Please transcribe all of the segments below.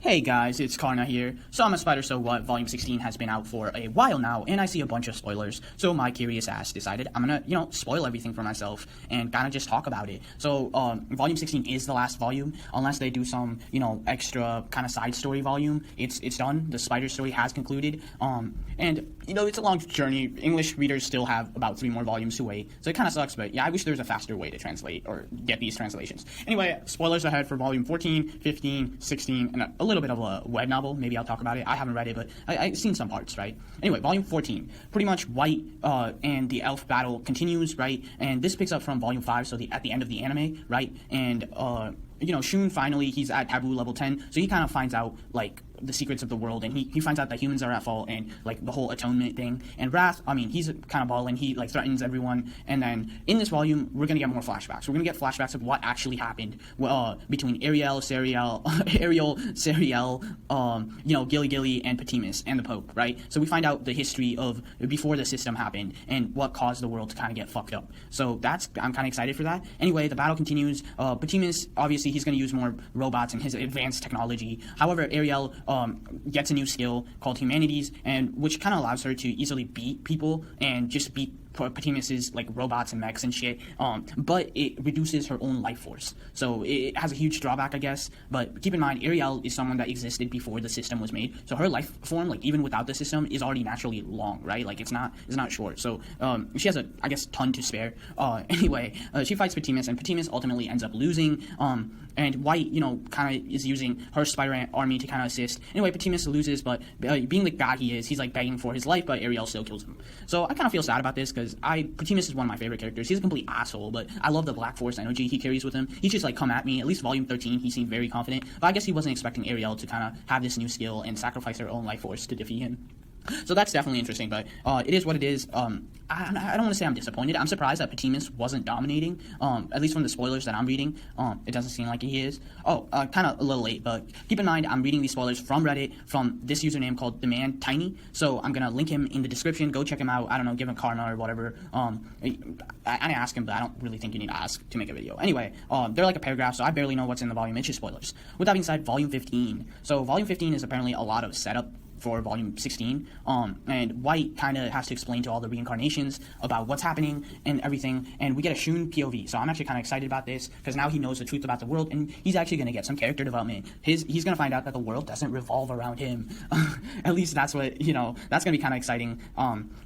Hey guys, it's Karna here. So I'm a Spider So What. Volume 16 has been out for a while now, and I see a bunch of spoilers. So my curious ass decided I'm gonna, spoil everything for myself and kind of just talk about it. So Volume 16 is the last volume, unless they do some, extra kind of side story volume. It's done. The Spider story has concluded. And it's a long journey. English readers still have about 3 more volumes to wait, so it kind of sucks. But yeah, I wish there was a faster way to translate or get these translations. Anyway, spoilers ahead for Volume 14, 15, 16, and a little bit of a web novel. Maybe I'll talk about it. I haven't read it, but I've seen some parts, right? Anyway, Volume 14. Pretty much White and the elf battle continues, right? And this picks up from Volume 5, so at the end of the anime, right? And, Shun finally, he's at taboo level 10, so he kind of finds out, the secrets of the world, and he finds out that humans are at fault, and the whole atonement thing. And Wrath, he's kind of balling. He threatens everyone. And then in this volume, we're gonna get more flashbacks. We're gonna get flashbacks of what actually happened between Ariel, Sariel, Gilly Gilly, and Patimus and the Pope, right? So we find out the history of before the system happened and what caused the world to kind of get fucked up. So I'm kind of excited for that. Anyway, the battle continues. Patimus, obviously, he's gonna use more robots and his advanced technology. However, Ariel gets a new skill called Humanities, and which kind of allows her to easily beat people and just beat Patimus's robots and mechs and shit, but it reduces her own life force, so it has a huge drawback, I guess. But keep in mind, Ariel is someone that existed before the system was made, so her life form, even without the system, is already naturally long, right? It's not short. So she has I guess ton to spare. Anyway, she fights Patimus, and Patimus ultimately ends up losing. And White, kind of is using her Spider army to kind of assist. Anyway, Patimus loses, but being the guy he is, he's begging for his life, but Ariel still kills him. So I kind of feel sad about this, because Patimus is one of my favorite characters. He's a complete asshole, but I love the Black Force energy he carries with him. He's just come at me. At least Volume 13, he seemed very confident, but I guess he wasn't expecting Ariel to kind of have this new skill and sacrifice her own life force to defeat him. So that's definitely interesting, but it is what it is. I don't want to say I'm disappointed. I'm surprised that Patimus wasn't dominating, at least from the spoilers that I'm reading. It doesn't seem like he is. Kind of a little late, but keep in mind, I'm reading these spoilers from Reddit, from this username called The Man Tiny, so I'm going to link him in the description. Go check him out. I don't know, give him Karna or whatever. I ask him, but I don't really think you need to ask to make a video. Anyway, they're a paragraph, so I barely know what's in the volume. It's just spoilers. With that being said, Volume 15. So Volume 15 is apparently a lot of setup for Volume 16, and White kind of has to explain to all the reincarnations about what's happening and everything, and we get a Shun POV, so I'm actually kind of excited about this, because now he knows the truth about the world, and he's actually going to get some character development. He's going to find out that the world doesn't revolve around him. At least that's what, that's going to be kind of exciting.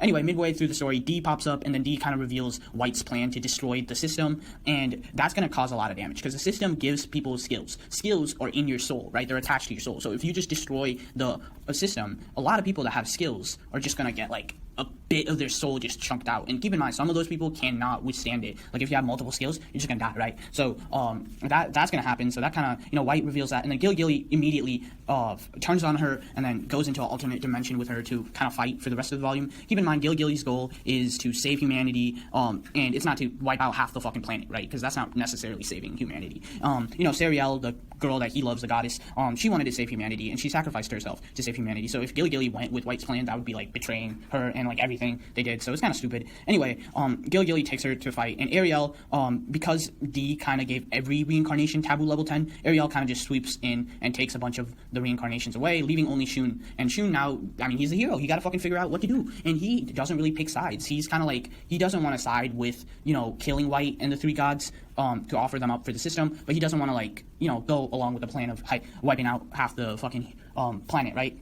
Anyway, midway through the story, D pops up, and then D kind of reveals White's plan to destroy the system, and that's going to cause a lot of damage, because the system gives people skills. Skills are in your soul, right? They're attached to your soul, so if you just destroy the system, a lot of people that have skills are just gonna get a bit of their soul just chunked out. And keep in mind, some of those people cannot withstand it. If you have multiple skills, you're just gonna die, right? So that's gonna happen. So that kind of, White reveals that, and then Gilly immediately turns on her and then goes into an alternate dimension with her to kind of fight for the rest of the volume. Keep in mind, Gilly's goal is to save humanity, and it's not to wipe out half the fucking planet, right? Because that's not necessarily saving humanity. Sariel, the girl that he loves, the goddess, she wanted to save humanity, and she sacrificed herself to save humanity. So if Gilly went with White's plan, that would be betraying her and everything they did. So it's kind of stupid. Anyway, Gilly takes her to fight, and Ariel, because D kind of gave every reincarnation taboo level 10, Ariel kind of just sweeps in and takes a bunch of the reincarnations away, leaving only Shun. And Shun now, he's a hero. He got to fucking figure out what to do, and he doesn't really pick sides. He's kind of he doesn't want to side with killing White and the 3 gods to offer them up for the system, but he doesn't want to go along with the plan of wiping out half the fucking planet, right?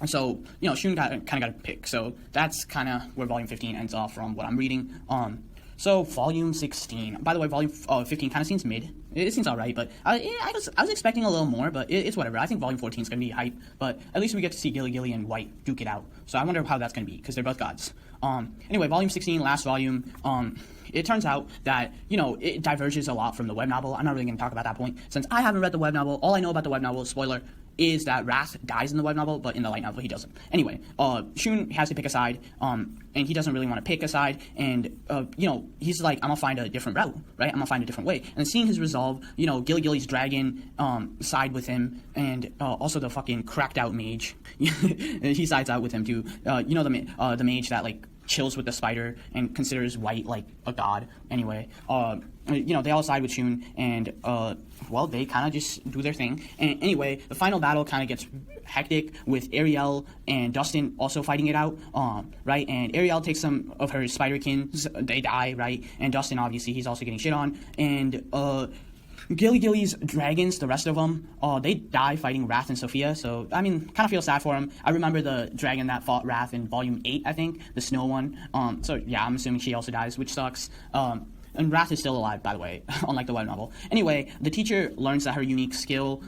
So, Shun kind of got to pick. So that's kind of where Volume 15 ends off from what I'm reading. So Volume 16. By the way, Volume 15 kind of seems mid. It seems alright, but I was expecting a little more, but it's whatever. I think Volume 14 is going to be hype, but at least we get to see Gilly and White duke it out. So I wonder how that's going to be, because they're both gods. Anyway, Volume 16, last volume. It turns out that, it diverges a lot from the web novel. I'm not really going to talk about that point, since I haven't read the web novel. All I know about the web novel, spoiler, is that Wrath dies in the web novel, but in the light novel he doesn't. Anyway, Shun has to pick a side, and he doesn't really want to pick a side, and, he's I'm gonna find a different route, right? I'm gonna find a different way. And seeing his resolve, Gilly's dragon side with him, and also the fucking cracked out mage, he sides out with him too. The mage that, chills with the spider and considers White like a god. Anyway, they all side with Shun, and well, they kind of just do their thing. And anyway, the final battle kind of gets hectic with Ariel and Dustin also fighting it out, right? And Ariel takes some of her spiderkins, they die, right? And Dustin, obviously, he's also getting shit on. And Gilly's dragons, the rest of them, they die fighting Wrath and Sophia. So, I mean, kind of feel sad for them. I remember the dragon that fought Wrath in Volume 8, I think, the snow one. So, yeah, I'm assuming she also dies, which sucks. And Wrath is still alive, by the way, unlike the web novel. Anyway, the teacher learns that her unique skill,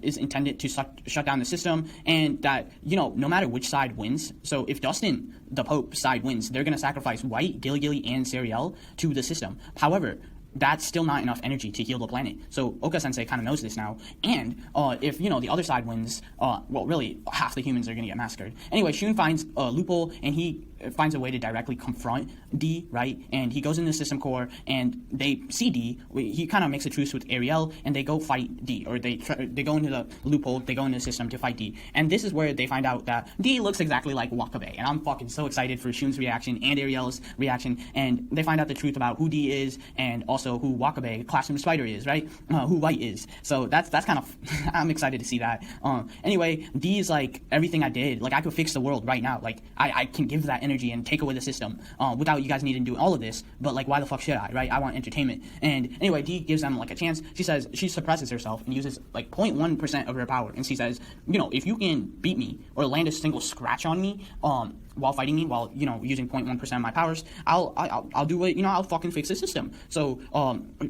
is intended to shut down the system, and that, no matter which side wins, so if Dustin, the Pope, side wins, they're going to sacrifice White, Gilly, and Sariel to the system. However, that's still not enough energy to heal the planet. So Oka-sensei kind of knows this now. And if, the other side wins, really, half the humans are going to get massacred. Anyway, Shun finds a loophole, and he finds a way to directly confront D, right? And he goes into the system core, and they see D. He kind of makes a truce with Ariel, and they go fight D. Or they go into the loophole, they go into the system to fight D. And this is where they find out that D looks exactly like Wakabe. And I'm fucking so excited for Shun's reaction and Ariel's reaction. And they find out the truth about who D is, and also who Wakabe, Classroom Spider, is, right? Who White is. So that's kind of, I'm excited to see that. Anyway, D is like everything I did. Like, I could fix the world right now. Like, I can give that energy and take away the system without you guys needing to do all of this. But, like, why the fuck should I, right? I want entertainment. And anyway, D gives them, like, a chance. She says she suppresses herself and uses, like, 0.1% of her power. And she says, if you can beat me or land a single scratch on me, while fighting me, while, using 0.1% of my powers, I'll do it, I'll fucking fix the system. So,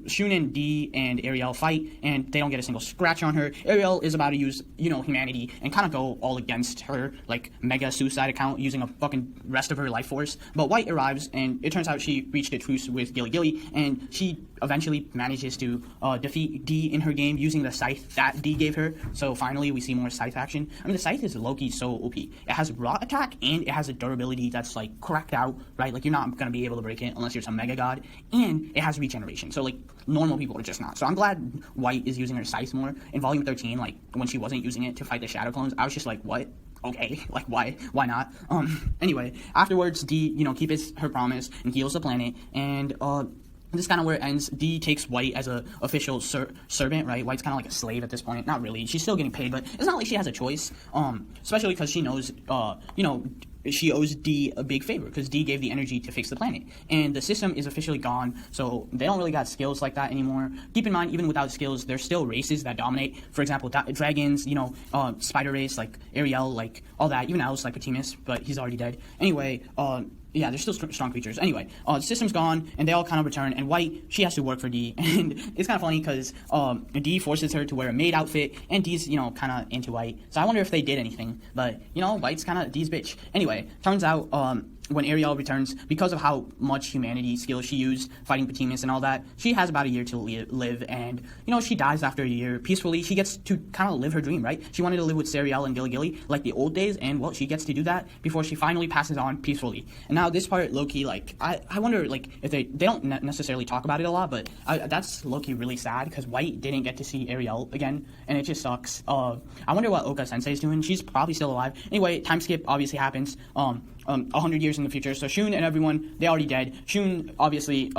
Shun and D and Ariel fight, and they don't get a single scratch on her. Ariel is about to use, humanity and kind of go all against her, like, mega suicide account, using a fucking rest of her life force. But White arrives, and it turns out she reached a truce with Gilly, and she eventually manages to defeat D in her game using the scythe that D gave her. So finally, we see more scythe action. I mean, the scythe is low-key so OP. It has rot attack, and it has a durability that's, like, cracked out, right? Like, you're not going to be able to break it unless you're some mega god. And it has regeneration. So, like, normal people are just not. So I'm glad White is using her scythe more. In Volume 13, like, when she wasn't using it to fight the Shadow Clones, I was just like, what? Okay, like, why not? Anyway, afterwards, D, keeps her promise and heals the planet, and, this is kind of where it ends. D takes White as a official servant, right? White's kind of like a slave at this point. Not really. She's still getting paid, but it's not like she has a choice, especially because she knows, she owes D a big favor because D gave the energy to fix the planet. And the system is officially gone, so they don't really got skills like that anymore. Keep in mind, even without skills, there's still races that dominate. For example, dragons, spider race, like Ariel, like all that. Even else, like Patimus, but he's already dead. Anyway, yeah, they're still strong creatures. Anyway, the system's gone, and they all kind of return, and White, she has to work for D, and it's kind of funny, because D forces her to wear a maid outfit, and D's, kind of into White, so I wonder if they did anything, but, White's kind of D's bitch. Anyway, turns out, when Ariel returns, because of how much humanity skills she used fighting Patimus and all that, she has about a year to live, and, she dies after a year peacefully. She gets to kind of live her dream, right? She wanted to live with Sariel and Gilly like the old days, and, well, she gets to do that before she finally passes on peacefully. And now this part, low-key, like, I wonder, like, if they don't necessarily talk about it a lot, but that's low-key really sad, because White didn't get to see Ariel again, and it just sucks. I wonder what Oka-sensei is doing. She's probably still alive. Anyway, time skip obviously happens. 100 years in the future. So Shun and everyone, they already dead. Shun, obviously,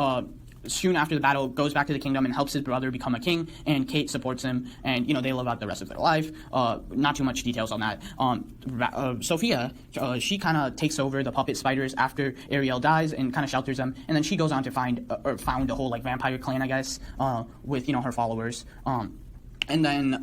Shun after the battle goes back to the kingdom and helps his brother become a king, and Kate supports him, and, they live out the rest of their life. Not too much details on that. Sophia, she kind of takes over the puppet spiders after Ariel dies and kind of shelters them, and then she goes on to found a whole, like, vampire clan, I guess, with, her followers. And then,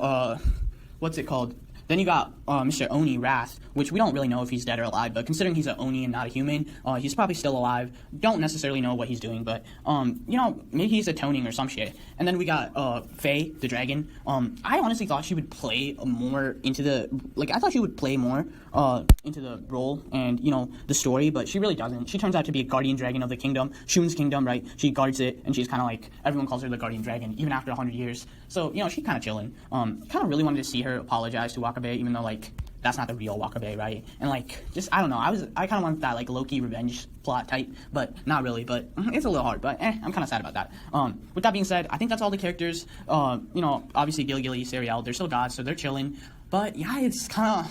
what's it called? Then you got Mr. Oni Wrath, which we don't really know if he's dead or alive, but considering he's an Oni and not a human, he's probably still alive. Don't necessarily know what he's doing, but, maybe he's atoning or some shit. And then we got Faye, the dragon. I honestly thought she would play more into the, I thought she would play more into the role and, the story, but she really doesn't. She turns out to be a guardian dragon of the kingdom, Shun's kingdom, right? She guards it, and she's kind of like, everyone calls her the guardian dragon, even after 100 years. So, she's kind of chilling. Kind of really wanted to see her apologize to Wakabe, even though, like, that's not the real Wakabe, right? And, like, just, I don't know, I kind of want that, like, low-key revenge plot type, but not really, but it's a little hard, but I'm kind of sad about that. With that being said, I think that's all the characters. Obviously Gilly, Sariel, they're still gods, so they're chilling, but yeah, it's kind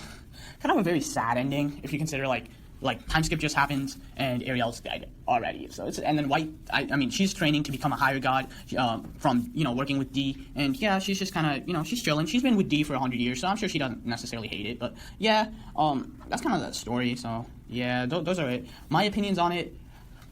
of a very sad ending, if you consider, like, like time skip just happens and Ariel's dead already. So it's and then White. I mean, she's training to become a higher god from working with D, and yeah, she's just kind of she's chilling. She's been with D for 100 years, so I'm sure she doesn't necessarily hate it. But yeah, that's kind of the story. So yeah, those are it. My opinions on it.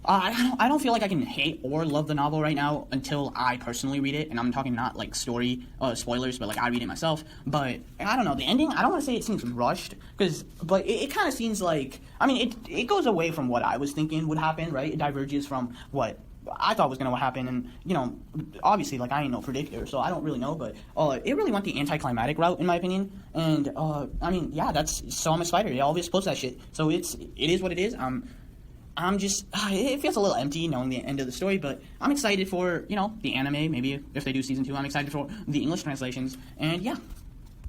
I don't feel like I can hate or love the novel right now until I personally read it, and I'm talking not like story spoilers, but like I read it myself. But I don't know, the ending, I don't want to say it seems rushed, but it kind of seems like, I mean, it goes away from what I was thinking would happen, right? It diverges from what I thought was going to happen, and obviously, like, I ain't no predictor, so I don't really know, but it really went the anticlimactic route, in my opinion, and I mean, yeah, so I'm a spider. They always post that shit, so it is what it is. I'm just, it feels a little empty knowing the end of the story, but I'm excited for, the anime, maybe if they do season 2, I'm excited for the English translations, and yeah.